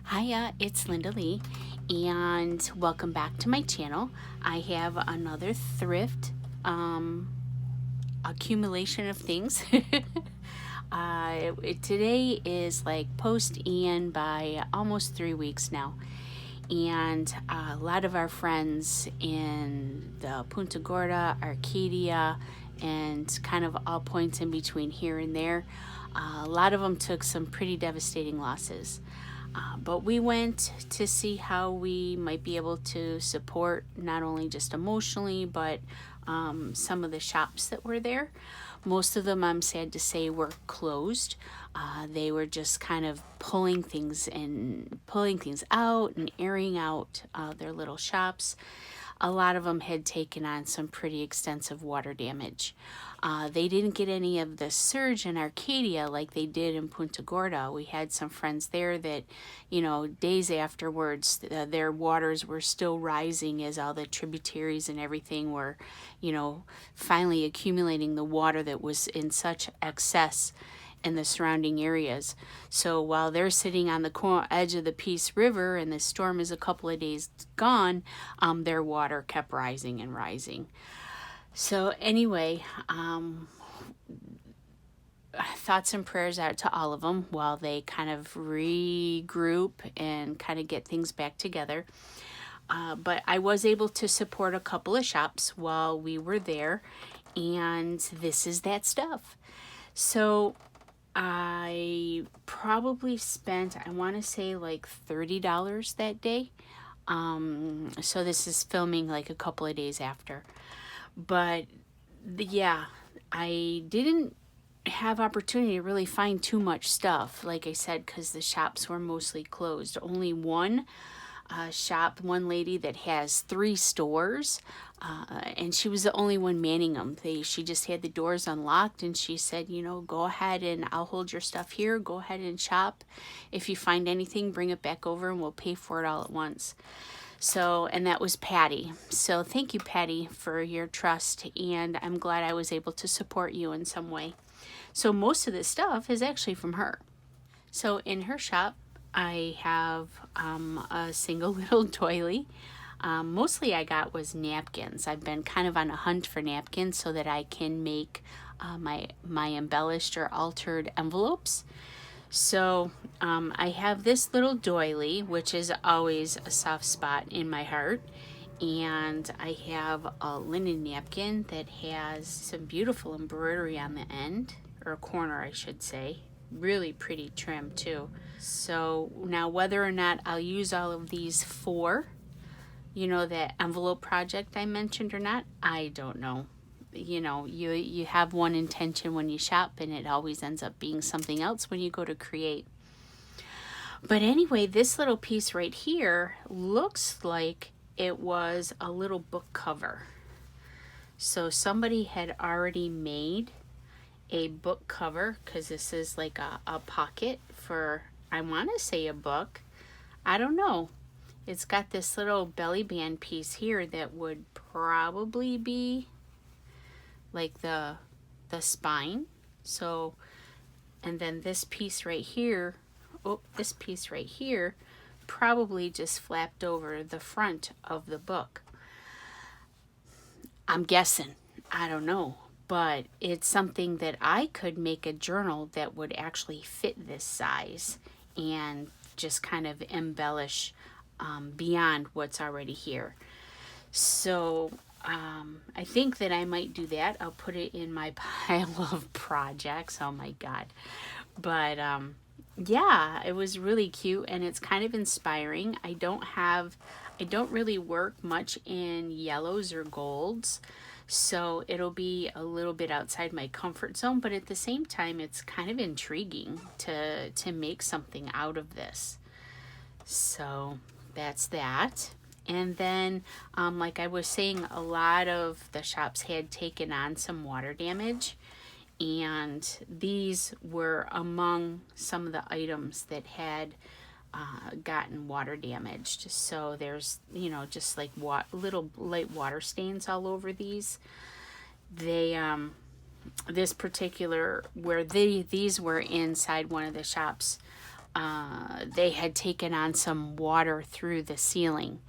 Hiya, it's Linda Lee, and welcome back to my channel. I have another thrift accumulation of things. Today is like post-Ian by almost 3 weeks now, and a lot of our friends in the Punta Gorda, Arcadia, and kind of all points in between here and there, a lot of them took some pretty devastating losses. But we went to see how we might be able to support not only just emotionally, but some of the shops that were there. Most of them, I'm sad to say, were closed. They were just kind of pulling things out and airing out their little shops. A lot of them had taken on some pretty extensive water damage. They didn't get any of the surge in Arcadia like they did in Punta Gorda. We had some friends there that, days afterwards, their waters were still rising as all the tributaries and everything were, finally accumulating the water that was in such excess in the surrounding areas. So while they're sitting on the edge of the Peace River and the storm is a couple of days gone, their water kept rising and rising. So anyway, thoughts and prayers out to all of them while they kind of regroup and kind of get things back together. But I was able to support a couple of shops while we were there, and this is that stuff. So I probably spent, I want to say like $30 that day. So this is filming like a couple of days after. But yeah, I didn't have opportunity to really find too much stuff, like I said, because the shops were mostly closed. Only one one lady that has 3 stores, and she was the only one manning them. She just had the doors unlocked, and she said, go ahead and I'll hold your stuff here. Go ahead and shop. If you find anything, bring it back over and we'll pay for it all at once. So, and that was Patty. So thank you, Patty, for your trust, and I'm glad I was able to support you in some way. So most of this stuff is actually from her. So in her shop, I have a single little doily. Mostly I got was napkins. I've been kind of on a hunt for napkins so that I can make my embellished or altered envelopes. So I have this little doily, which is always a soft spot in my heart. And I have a linen napkin that has some beautiful embroidery on the end, or corner I should say. Really pretty trim too. So now whether or not I'll use all of these for, that envelope project I mentioned or not, I don't know. You have one intention when you shop, and it always ends up being something else when you go to create. But anyway, this little piece right here looks like it was a little book cover. So somebody had already made a book cover, because this is like a pocket for, I want to say, a book. I don't know. It's got this little belly band piece here that would probably be like the spine. So, and then this piece right here, probably just flapped over the front of the book. I'm guessing. I don't know. But it's something that I could make a journal that would actually fit this size and just kind of embellish beyond what's already here. So I think that I might do that. I'll put it in my pile of projects. Oh my God. But yeah, it was really cute, and it's kind of inspiring. I don't really work much in yellows or golds. So it'll be a little bit outside my comfort zone, but at the same time, it's kind of intriguing to make something out of this. So that's that. And then, like I was saying, a lot of the shops had taken on some water damage, and these were among some of the items that had gotten water damaged. So there's, just like little light water stains all over these. They, this particular, where these were inside one of the shops, they had taken on some water through the ceiling,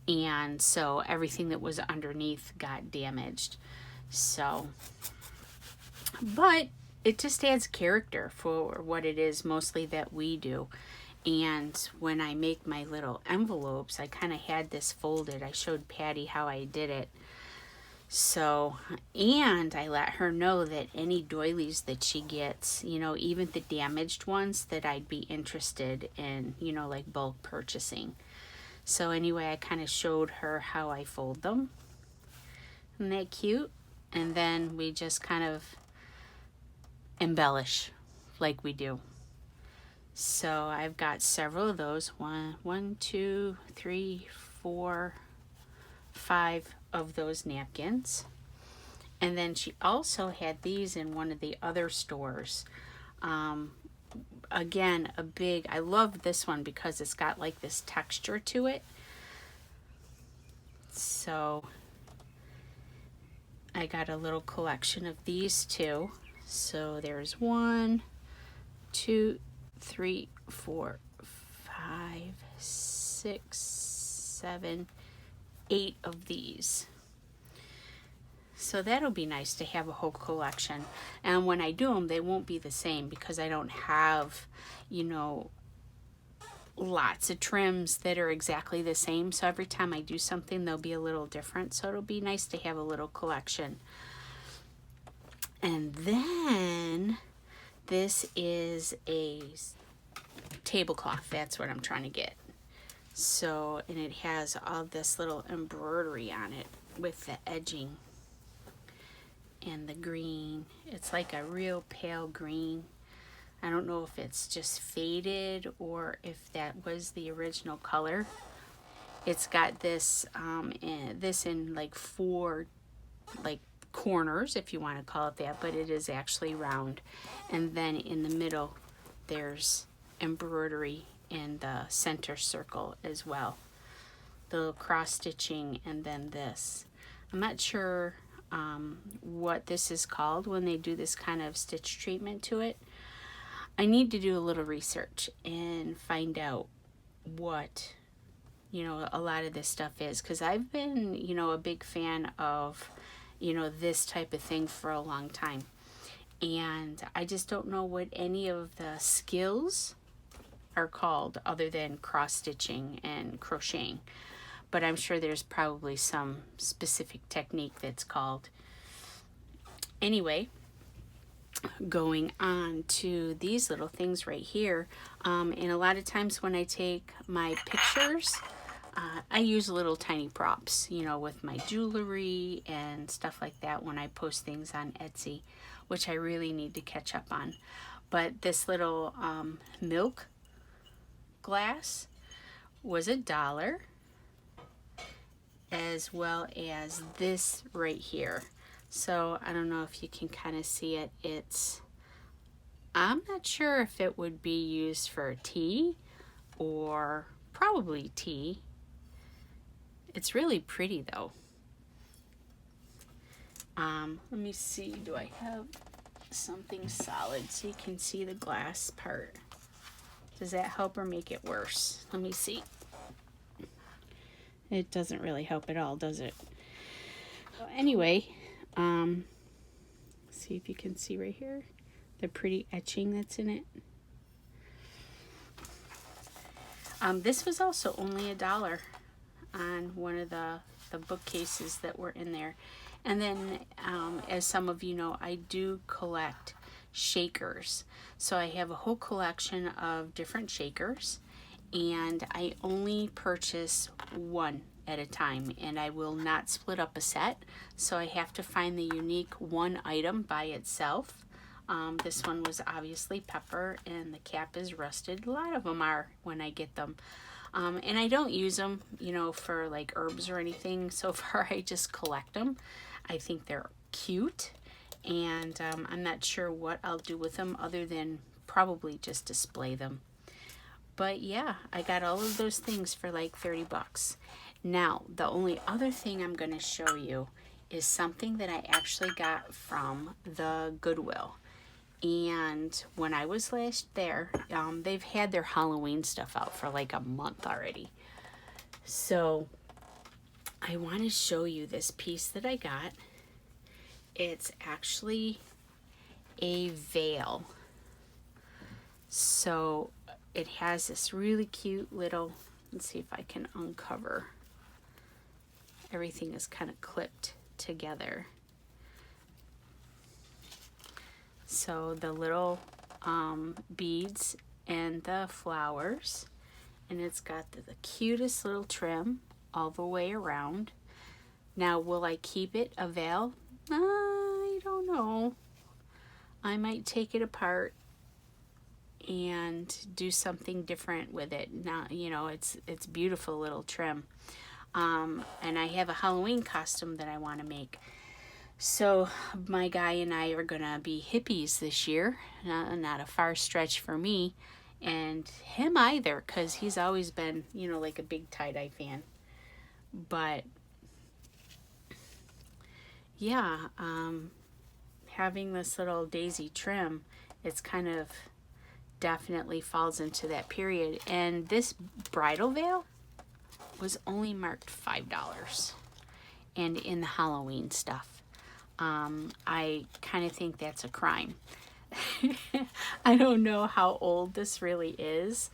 and so everything that was underneath got damaged. So, but it just adds character for what it is mostly that we do. And when I make my little envelopes, I kind of had this folded. I showed Patty how I did it. So, and I let her know that any doilies that she gets, you know, even the damaged ones, that I'd be interested in, you know, like bulk purchasing. So anyway, I kind of showed her how I fold them. Isn't that cute? And then we just kind of embellish like we do. So I've got several of those. One, 2, 3, 4, 5 of those napkins. And then she also had these in one of the other stores. Again, I love this one because it's got like this texture to it. So I got a little collection of these too. So there's 1, 2, 3, 4, 5, 6, 7, 8 of these. So that'll be nice to have a whole collection. And when I do them, they won't be the same because I don't have, you know, lots of trims that are exactly the same. So every time I do something, they'll be a little different. So it'll be nice to have a little collection. And then this is a tablecloth. That's what I'm trying to get. So, and it has all this little embroidery on it with the edging and the green. It's like a real pale green. I don't know if it's just faded or if that was the original color. It's got this in like 4 like corners, if you want to call it that, but it is actually round. And then in the middle there's embroidery in the center circle as well. The little cross stitching, and then this. I'm not sure what this is called when they do this kind of stitch treatment to it. I need to do a little research and find out what, you know, a lot of this stuff is, because I've been, you know, a big fan of, you know, this type of thing for a long time. And I just don't know what any of the skills are called other than cross stitching and crocheting. But I'm sure there's probably some specific technique that's called. Anyway, going on to these little things right here. And a lot of times when I take my pictures, I use little tiny props, you know, with my jewelry and stuff like that when I post things on Etsy, which I really need to catch up on. But this little milk glass was $1, as well as this right here. So I don't know if you can kind of see it. I'm not sure if it would be used for tea or probably tea. It's really pretty though. Let me see, do I have something solid so you can see the glass part? Does that help or make it worse? Let me see. It doesn't really help at all, does it? Well, anyway, see if you can see right here the pretty etching that's in it. This was also only $1 on one of the bookcases that were in there. And then, as some of you know, I do collect shakers. So I have a whole collection of different shakers, and I only purchase one at a time, and I will not split up a set. So I have to find the unique one item by itself. This one was obviously pepper, and the cap is rusted. A lot of them are when I get them. And I don't use them, you know, for like herbs or anything. So far, I just collect them. I think they're cute, and I'm not sure what I'll do with them other than probably just display them. But yeah, I got all of those things for like 30 bucks. Now, the only other thing I'm going to show you is something that I actually got from the Goodwill. And when I was last there, they've had their Halloween stuff out for like a month already. So I want to show you this piece that I got. It's actually a veil. So it has this really cute little, let's see if I can uncover. Everything is kind of clipped together. So the little beads and the flowers, and it's got the cutest little trim all the way around. Now, will I keep it a veil? I don't know. I might take it apart and do something different with it. Now, you know, it's beautiful little trim. And I have a Halloween costume that I want to make. So my guy and I are gonna be hippies this year. Not a far stretch for me, and him either, because he's always been, you know, like a big tie-dye fan. But yeah, having this little daisy trim, it's kind of definitely falls into that period. And this bridal veil was only marked $5, and in the Halloween stuff. I kind of think that's a crime. I don't know how old this really is.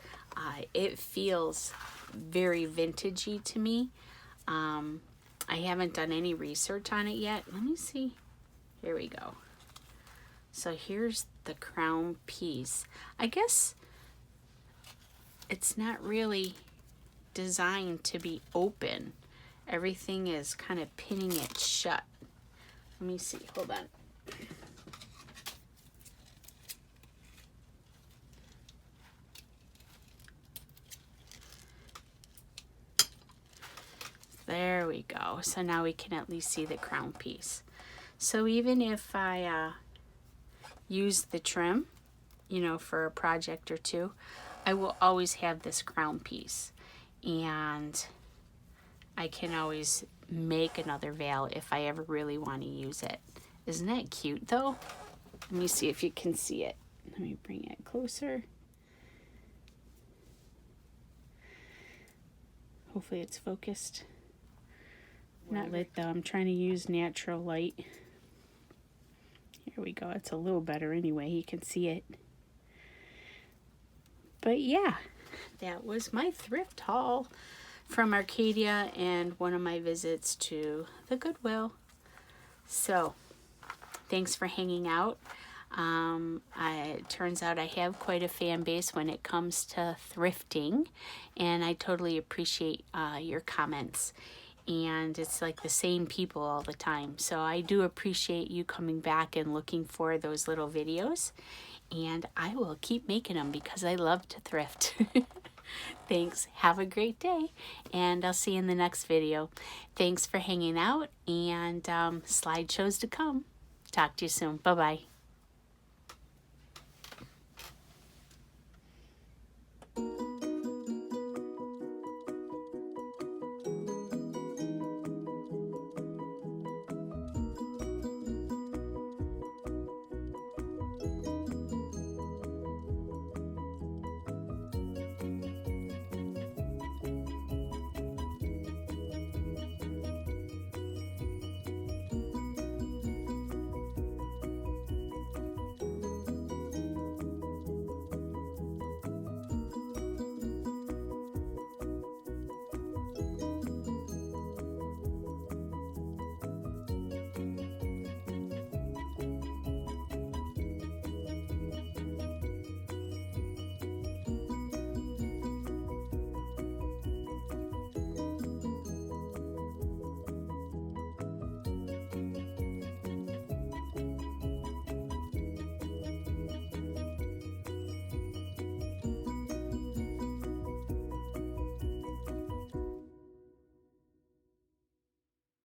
It feels very vintagey to me. I haven't done any research on it yet. Let me see. Here we go. So here's the crown piece. I guess it's not really designed to be open. Everything is kind of pinning it shut. Let me see, hold on. There we go. So now we can at least see the crown piece. So even if I use the trim, you know, for a project or two, I will always have this crown piece. And I can always make another veil if I ever really want to use it. Isn't that cute though? Let me see if you can see it. Let me bring it closer. Hopefully it's focused. Not lit though. I'm trying to use natural light. Here we go. It's a little better anyway. You can see it. But yeah, that was my thrift haul from Arcadia and one of my visits to the Goodwill. So thanks for hanging out. It turns out I have quite a fan base when it comes to thrifting, and I totally appreciate your comments. And it's like the same people all the time. So I do appreciate you coming back and looking for those little videos. And I will keep making them because I love to thrift. Thanks. Have a great day. And I'll see you in the next video. Thanks for hanging out, and slideshows to come. Talk to you soon. Bye-bye.